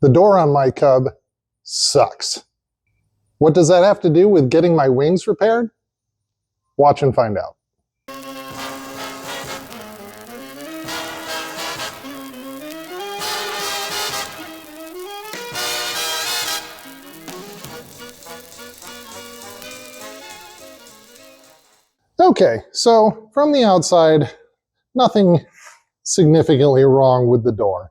The door on my Cub sucks. What does that have to do with getting my wings repaired? Watch and find out. Okay, so from the outside, nothing significantly wrong with the door.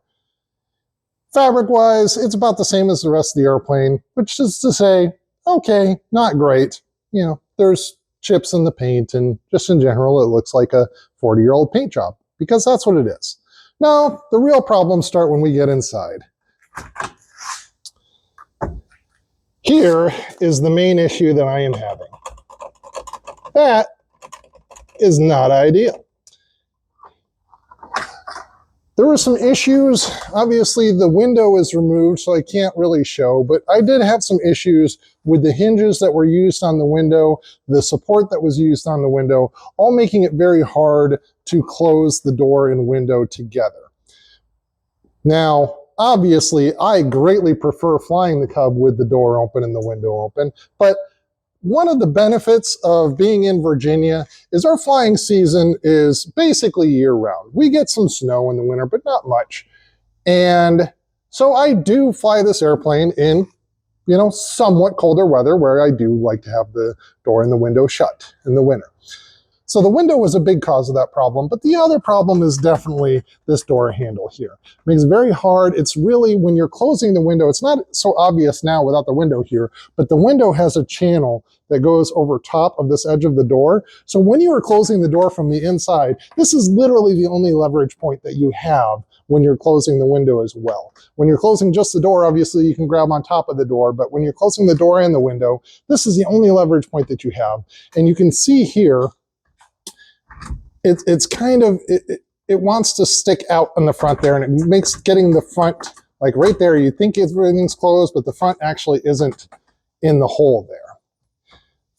Fabric-wise, it's about the same as the rest of the airplane, which is to say, okay, not great. You know, there's chips in the paint, and just in general, it looks like a 40-year-old paint job, because that's what it is. Now, the real problems start when we get inside. Here is the main issue that I am having. That is not ideal. There were some issues. Obviously, the window is removed, so I can't really show, but I did have some issues with the hinges that were used on the window, the support that was used on the window, all making it very hard to close the door and window together. Now, obviously, I greatly prefer flying the Cub with the door open and the window open, but one of the benefits of being in Virginia is our flying season is basically year-round. We get some snow in the winter, but not much. And so I do fly this airplane in, you know, somewhat colder weather where I do like to have the door and the window shut in the winter. So the window was a big cause of that problem, but the other problem is definitely this door handle here. It makes it very hard. It's really, when you're closing the window, it's not so obvious now without the window here, but the window has a channel that goes over top of this edge of the door. So when you are closing the door from the inside, this is literally the only leverage point that you have when you're closing the window as well. When you're closing just the door, obviously you can grab on top of the door, but when you're closing the door and the window, this is the only leverage point that you have. And you can see here, it's kind of, it wants to stick out on the front there, and it makes getting the front, like right there, you think everything's closed, but the front actually isn't in the hole there.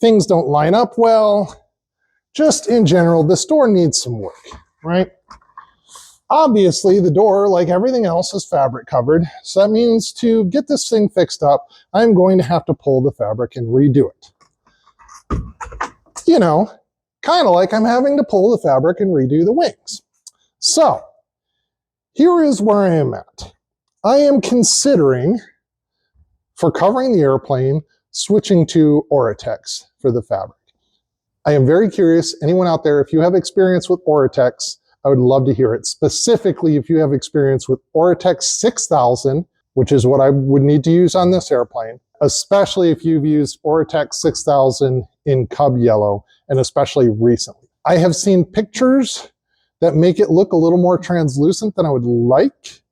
Things don't line up well. Just in general, this door needs some work, right? Obviously, the door, like everything else, is fabric covered. So that means to get this thing fixed up, I'm going to have to pull the fabric and redo it. You know, kind of like I'm having to pull the fabric and redo the wings. So here is where I am at. I am considering, for covering the airplane, switching to Oratex for the fabric. I am very curious, anyone out there, if you have experience with Oratex, I would love to hear it. Specifically, if you have experience with Oratex 6000, which is what I would need to use on this airplane, especially if you've used Oratex 6000 in Cub Yellow, and especially recently. I have seen pictures that make it look a little more translucent than I would like,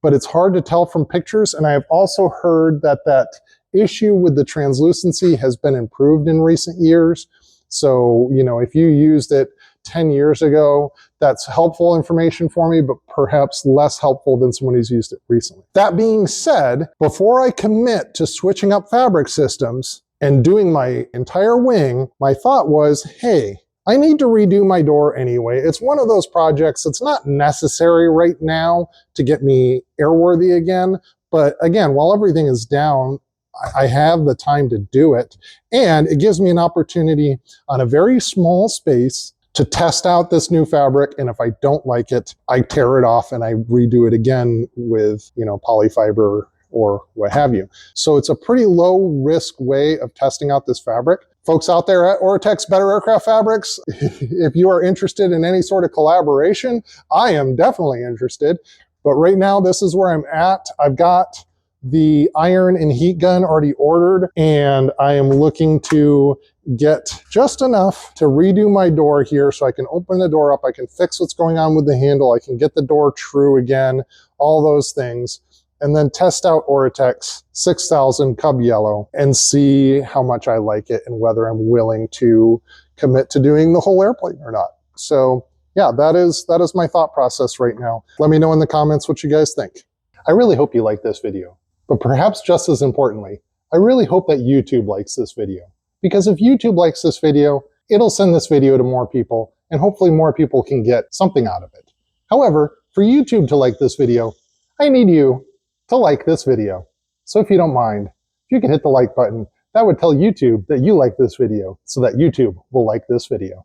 but it's hard to tell from pictures. And I have also heard that that issue with the translucency has been improved in recent years. So, you know, if you used it 10 years ago, that's helpful information for me, but perhaps less helpful than someone who's used it recently. That being said, before I commit to switching up fabric systems and doing my entire wing, my thought was, hey, I need to redo my door anyway. It's one of those projects that's not necessary right now to get me airworthy again. But again, while everything is down, I have the time to do it. And it gives me an opportunity on a very small space to test out this new fabric. And if I don't like it, I tear it off and I redo it again with, you know, polyfiber or what have you. So it's a pretty low risk way of testing out this fabric. Folks out there at Oratex Better Aircraft Fabrics, if you are interested in any sort of collaboration, I am definitely interested. But right now, this is where I'm at. I've got the iron and heat gun already ordered, and I am looking to get just enough to redo my door here so I can open the door up, I can fix what's going on with the handle, I can get the door true again, all those things, and then test out Oratex 6000 Cub Yellow and see how much I like it and whether I'm willing to commit to doing the whole airplane or not. So yeah, that is my thought process right now. Let me know in the comments what you guys think. I really hope you like this video. But perhaps just as importantly, I really hope that YouTube likes this video. Because if YouTube likes this video, it'll send this video to more people, and hopefully more people can get something out of it. However, for YouTube to like this video, I need you to like this video. So if you don't mind, if you could hit the like button, that would tell YouTube that you like this video so that YouTube will like this video.